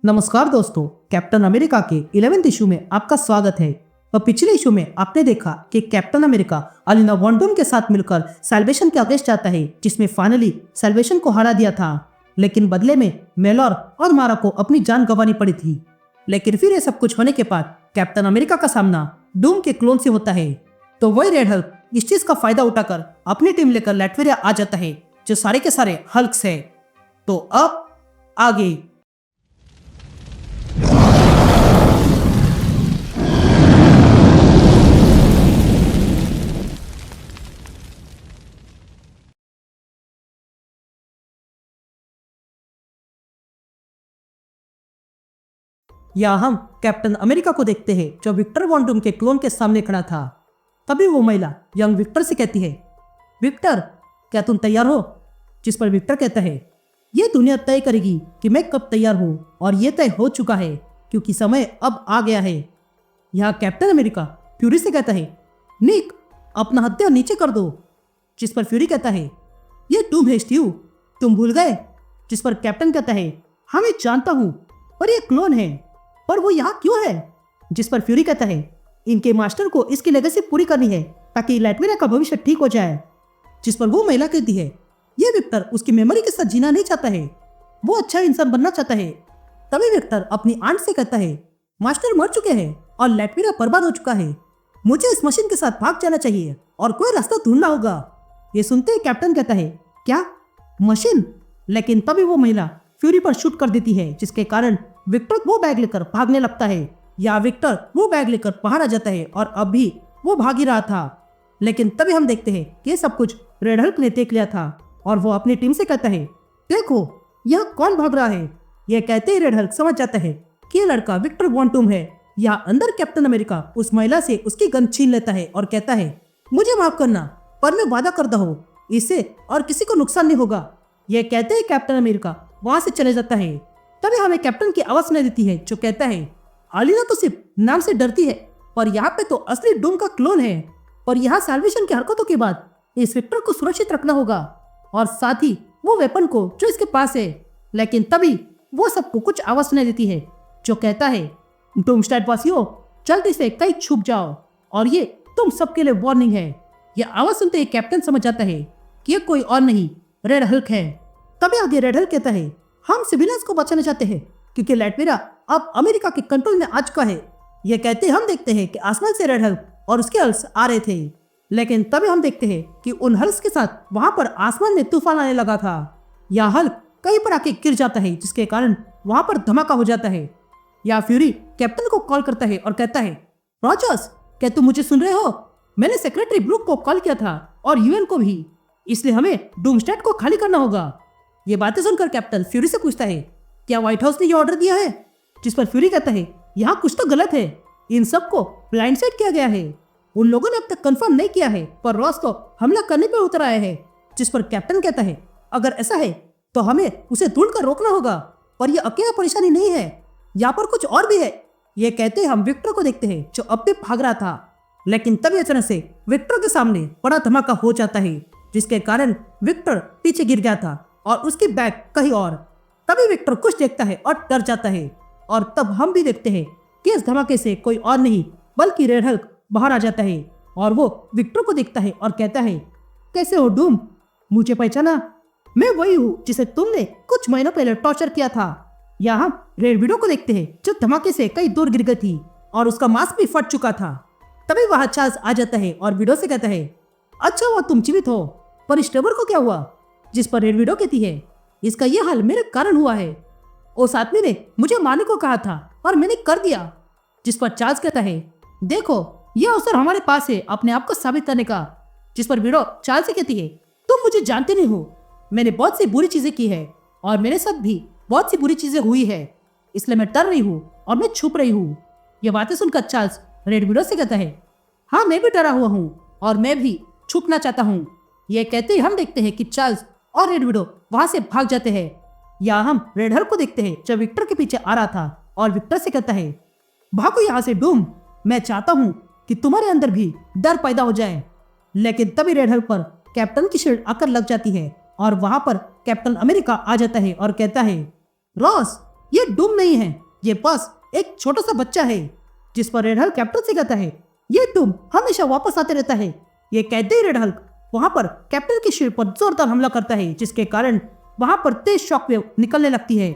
नमस्कार दोस्तों, captain America के 11वें इशू में आपका स्वागत है। और पिछले इशू में आपने देखा कि कैप्टन अमेरिका अलीना वॉन्डूम के साथ मिलकर सैल्वेशन के अगेंस्ट जाता है, जिसमें फाइनली सैल्वेशन को हरा दिया था, लेकिन बदले में मेलॉर और मारा को अपनी जान गंवानी पड़ी थी। लेकिन फिर ये सब कुछ होने के बाद कैप्टन अमेरिका का सामना डूम के क्लोन से होता है, तो वही रेड हल्क इस चीज का फायदा उठाकर अपनी टीम लेकर लैटवेरिया आ जाता है, जो सारे के सारे हल्क्स है। तो अब आगे यहाँ हम कैप्टन अमेरिका को देखते हैं, जो विक्टर वॉन्डूम के क्लोन के सामने खड़ा था। तभी वो महिला यंग विक्टर से कहती है, विक्टर क्या तुम तैयार हो? जिस पर विक्टर कहता है, ये दुनिया तय करेगी कि मैं कब तैयार हूँ, और ये तय हो चुका है क्योंकि समय अब आ गया है। यहाँ कैप्टन अमेरिका फ्यूरी से कहता है, निक अपना हथियार नीचे कर दो। जिस पर फ्यूरी कहता है, ये तुम है स्टीव, तुम भूल गए? जिस पर कैप्टन कहता है, हाँ मैं जानता हूँ, पर ये क्लोन है, पर वो यहाँ क्यों है? जिस पर फ्यूरी कहता है, इनके मास्टर को इसकी लेगेसी पूरी करनी है ताकि लैटवेरिया का भविष्य ठीक हो जाए। जिस पर वो महिला कहती है, ये विक्टर उसकी मेमोरी के साथ जीना नहीं चाहता है, वो अच्छा इंसान बनना चाहता है। तभी विक्टर अपनी आंट से कहता है, मास्टर मर चुके हैं और लैटवेरिया बर्बाद हो चुका है, मुझे इस मशीन के साथ भाग जाना चाहिए और कोई रास्ता ढूंढना होगा। ये सुनते ही कैप्टन कहता है, क्या मशीन? लेकिन तभी वो महिला फ्यूरी पर शूट कर देती है, जिसके कारण विक्टर वो बैग लेकर भागने लगता है। या विक्टर वो बैग लेकर बाहर आ जाता है और अब भी वो भाग ही रहा था। लेकिन तभी हम देखते हैं कि ये सब कुछ रेड हल्क ने देख लिया था और वो अपनी टीम से कहता है, देखो यह कौन भाग रहा है। यह कहते ही रेड हल्क समझ जाता है कि यह लड़का विक्टर वॉन्डूम है। यहाँ अंदर कैप्टन अमेरिका उस महिला से उसकी गन छीन लेता है और कहता है, मुझे माफ करना, पर मैं वादा करता हूँ इससे और किसी को नुकसान नहीं होगा। यह कहते ही कैप्टन अमेरिका वहां से चले जाता है। तभी हमें कैप्टन की आवाज सुनाई देती है, जो कहता है, अलीना तो सिर्फ नाम से डरती है, पर यहाँ पे तो असली डूम का क्लोन है, और यहाँ सैल्वेशन की हरकतों के बाद इस विक्टर को सुरक्षित रखना होगा, और साथ ही वो वेपन को जो इसके पास है। लेकिन तभी वो सबको कुछ आवाज सुनाई देती है, जो कहता है, डूमस्टाइड वासियों जल्दी से कहीं छुप जाओ, और ये तुम सबके लिए वार्निंग है। यह आवाज सुनते ही कैप्टन समझ जाता है कि ये कोई और नहीं रेड हल्क है। तभी आगे रेड हल्क कहता है, हम सिविलियंस को बचाना चाहते हैं क्योंकि लैटवेरिया अब अमेरिका के कंट्रोल में आ चुका है। यह कहते हम देखते हैं कि आसमान से रेड हल्क और उसके हल्स आ रहे थे। लेकिन तभी हम देखते हैं कि उन हल्स के साथ वहां पर आसमान में तूफान आने लगा था। यह हल्क कहीं पर आके गिर जाता है, जिसके कारण वहां पर धमाका हो जाता है। या फ्यूरी कैप्टन को कॉल करता है और कहता है, रॉजर्स क्या तुम मुझे सुन रहे हो? मैंने सेक्रेटरी ब्रूक को कॉल किया था और यूएन को भी, इसलिए हमें डूमस्टाइड को खाली करना होगा। ये बातें सुनकर कैप्टन फ्यूरी से पूछता है, क्या व्हाइट हाउस ने ये ऑर्डर दिया है? जिस पर फ्यूरी कहता है, यहाँ कुछ तो गलत है, इन सबको ब्लाइंड साइड किया गया है। उन लोगों ने अब तक कंफर्म नहीं किया है, पर रॉस तो हमला करने पर उतर आए हैं। जिस पर कैप्टन कहता है, अगर ऐसा है तो हमें उसे ढूंढकर रोकना होगा, पर यह अकेला परेशानी नहीं है, यहाँ पर कुछ और भी है। ये कहते हम विक्टर को देखते हैं, जो अब भी भाग रहा था। लेकिन तभी अचानक से विक्टर के सामने बड़ा धमाका हो जाता है, जिसके कारण विक्टर पीछे गिर गया था और उसकी बैग कहीं और। तभी विक्टर कुछ देखता है और डर जाता है, और तब हम भी देखते हैं कि इस धमाके से कोई और नहीं बल्कि रेड हल्क बाहर आ जाता है, और वो विक्टर को देखता है और कहता है, कैसे हो डूम? मुझे पहचाना? मैं वही हूँ जिसे तुमने कुछ महीनों पहले टॉर्चर किया था। यहाँ हम रेड विडो को देखते हैं, जो धमाके से कई दूर गिर गई थी और उसका मास्क भी फट चुका था। तभी वहां चार्ल्स आ जाता है और विडो से कहता है, अच्छा हुआ तुम जीवित हो, पर इस ट्रेवर को क्या हुआ? जिस पर रेड विडो कहती है, इसका यह हाल मेरे कारण हुआ है। उस आदमी ने मुझे मारने को कहा था और मैंने कर दिया। जिस पर चार्ल्स कहता है, देखो यह अवसर हमारे पास है अपने आप को साबित करने का। जिस पर विडो चार्ल्स से कहती है, तुम मुझे जानते नहीं हो, मैंने बहुत सी बुरी चीजें की है और मेरे साथ भी बहुत सी बुरी चीजें हुई है, इसलिए मैं डर रही हूँ और मैं छुप रही हूँ। यह बातें सुनकर चार्ल्स रेड विडो से कहता है, हाँ मैं भी डरा हुआ हूँ और मैं भी छुपना चाहता हूँ। यह कहते ही हम देखते हैं कि चार्ल्स और रेड विडो वहां से भाग जाते हैं। या हम रेड हल्क को देखते हैं, जो विक्टर के पीछे आ रहा था और विक्टर से कहता है, भागो यहाँ से डूम, मैं चाहता हूँ कि तुम्हारे अंदर भी डर पैदा हो जाए। लेकिन तभी रेड हल्क पर कैप्टन की शील्ड आकर लग जाती है और वहां पर कैप्टन अमेरिका आ जाता है और कहता है, रॉस ये डूम नहीं है, ये बस एक छोटा सा बच्चा है। जिस पर रेड हल्क कैप्टन से कहता है, ये डूम हमेशा वापस आते रहता है। ये कहते ही रेड हल्क वहां पर कैप्टन के शरीर पर जोरदार हमला करता है, जिसके कारण वहां पर तेज शॉकवेव निकलने लगती है।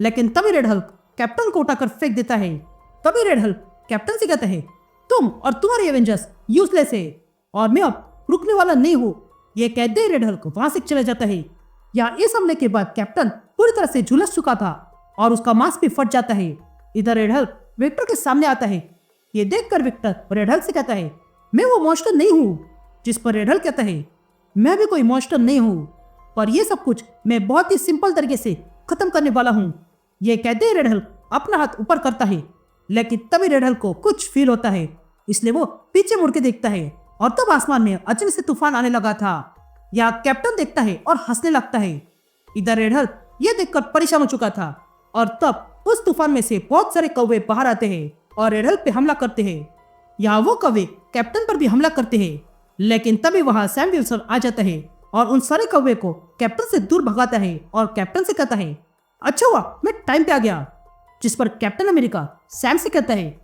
लेकिन तभी रेड हल्क कैप्टन को उठाकर फेंक देता है। तभी रेड हल्क कैप्टन से कहता है, तुम और तुम्हारे एवेंजर्स यूजलेस है और मैं अब रुकने वाला नहीं हूँ। ये कहते ही रेड हल्क वहां से चले जाता है। यहाँ इस हमले के बाद कैप्टन पूरी तरह से झुलस चुका था और उसका मास्क भी फट जाता है। इधर रेड हल्क विक्टर के सामने आता है। ये देखकर विक्टर रेड हल्क से कहता है, मैं वो मॉन्स्टर नहीं हूँ। जिस पर रेड हल्क कहता है, मैं भी कोई मॉन्स्टर नहीं हूँ, पर यह सब कुछ मैं बहुत ही सिंपल तरीके से खत्म करने वाला हूँ। ये कहते ही रेड हल्क अपना हाथ ऊपर करता है, लेकिन तभी रेड हल्क को कुछ फील होता है, इसलिए वो पीछे मुड़ के देखता है और तब आसमान में अचानक से तूफान आने लगा था। यहाँ कैप्टन देखता है और हंसने लगता है। इधर रेड हल्क ये देखकर परेशान हो चुका था और तब उस तूफान में से बहुत सारे कौवे बाहर आते हैं और रेड हल्क पे हमला करते हैं। यहाँ वो कौवे कैप्टन पर भी हमला करते हैं, लेकिन तभी वहां सैम विल्सन आ जाता है और उन सारे कौवे को कैप्टन से दूर भगाता है और कैप्टन से कहता है, अच्छा हुआ मैं टाइम पे आ गया। जिस पर कैप्टन अमेरिका सैम से कहता है,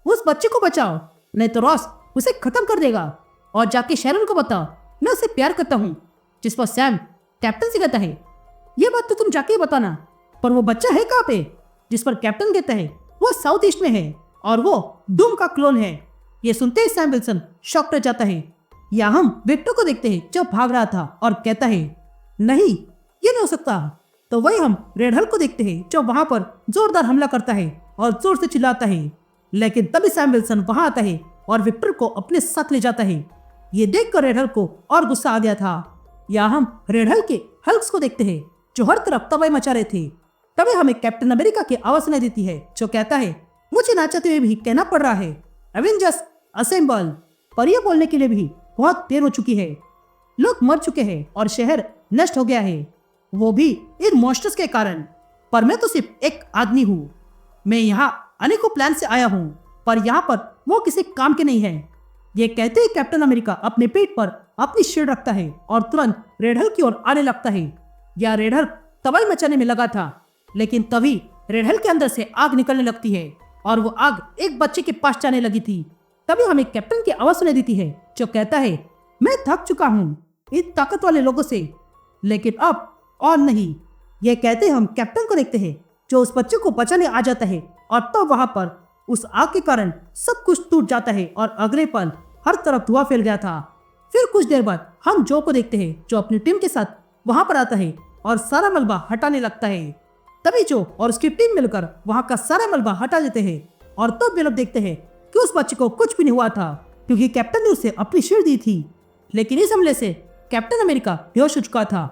उस बच्चे को बचाओ, नहीं तो रॉस उसे खत्म कर देगा, और जाके शैरन को बताओ मैं उसे प्यार करता हूँ। जिस पर सैम कैप्टन से कहता है, ये बात तो तुम जाके ही बताना, पर वो बच्चा है कहाँ पे? जिस पर कैप्टन कहता है, वो साउथ ईस्ट में है और वो डूम का क्लोन है। ये सुनते ही सैम विल्सन शॉक रह जाता है। या हम विक्टर को देखते हैं जो भाग रहा था और कहता है, नहीं ये नहीं हो सकता। तो वही हम रेड हल्क को देखते हैं जो वहां पर जोरदार हमला करता है और जोर से चिल्लाता है। लेकिन तभी सैम विल्सन वहां आता है और विक्टर को अपने साथ ले जाता है। ये देखकर रेड हल्क को और गुस्सा आ गया था। या हम रेड हल्क के हल्क्स को देखते हैं जो हर तरफ तबाही मचा रहे थे। तभी हमें कैप्टन अमेरिका की आवाज सुनाई देती है जो कहता है, मुझे ना चाहते हुए भी कहना पड़ रहा है, एवेंजर्स असेंबल। पर यह बोलने के लिए भी बहुत देर हो चुकी है। लोग मर चुके हैं और शहर नष्ट हो गया है, वो भी इन मॉन्स्टर्स के कारण। पर मैं तो सिर्फ एक आदमी हूँ। मैं यहाँ अनेकों प्लान से आया हूँ, पर यहाँ पर वो किसी काम के नहीं है। ये कहते ही कैप्टन अमेरिका अपने पेट पर अपनी शील्ड रखता है और तुरंत रेड हल्क की ओर आने लगता है। या रेड हल्क तबाही मचाने में लगा था, लेकिन तभी रेड हल्क के अंदर से आग निकलने लगती है और वो आग एक बच्चे के पास जाने लगी थी। तभी हमें कैप्टन की आवाज सुनाई देती है जो कहता है, मैं थक चुका हूँ इन ताकत वाले लोगों से, लेकिन अब और नहीं। ये कहते हम कैप्टन को देखते हैं जो उस बच्चे को बचाने आ जाता है और तब वहां पर उस आग के कारण सब कुछ टूट जाता है और अगले पल हर तरफ धुआं फैल गया था। फिर कुछ देर बाद हम जो को देखते हैं जो अपनी टीम के साथ वहां पर आता है और सारा मलबा हटाने लगता है। तभी जो और उसकी टीम मिलकर वहां का सारा मलबा हटा देते हैं और तब वे लोग देखते हैं कि उस बच्चे को कुछ भी नहीं हुआ था क्योंकि कैप्टन ने उसे अपनी शील्ड दी थी। लेकिन इस हमले से कैप्टन अमेरिका बेहोश हो चुका था।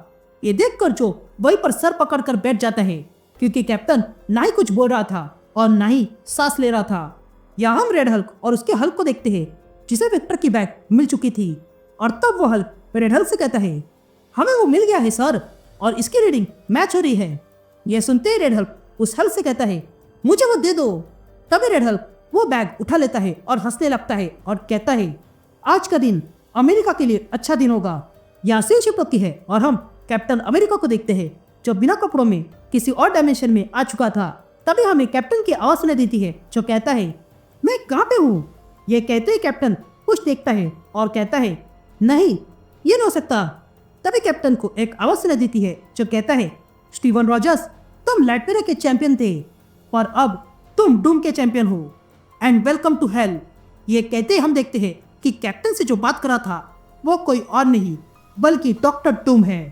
ये देखकर जो वहीं पर सर पकड़कर बैठ जाता है क्योंकि कैप्टन ना ही कुछ बोल रहा था और ना ही सांस ले रहा था। यहाँ हम रेड हल्क और उसके हल्क को देखते हैं जिसे विक्टर की बैग मिल चुकी थी और तब वो हल्क रेड हल्क से कहता है, हमें वो मिल गया है सर और इसकी रीडिंग मैच हो रही है। यह सुनते ही रेड हल्क उस हल्क से कहता है, मुझे वो दे दो। तभी रेड हल्क वो बैग उठा लेता है और हंसने लगता है और कहता है, आज का दिन अमेरिका के लिए अच्छा दिन होगा। यहाँ सीन शिफ्ट होती है और हम कैप्टन अमेरिका को देखते हैं जो बिना कपड़ों में किसी और डायमेंशन में आ चुका था। तभी हमें कैप्टन की आवाज सुनाई देती है जो कहता है, मैं कहाँ पे हूँ? ये कहते ही कैप्टन कुछ देखता है और कहता है, नहीं ये नहीं हो सकता। तभी कैप्टन को एक आवाज सुनाई देती है जो कहता है, स्टीवन रॉजर्स तुम लैटवेरिया के चैंपियन थे पर अब तुम डूम के चैंपियन हो एंड वेलकम टू हेल। ये कहते हम देखते हैं कि कैप्टन से जो बात कर रहा था वो कोई और नहीं बल्कि डॉक्टर डूम है।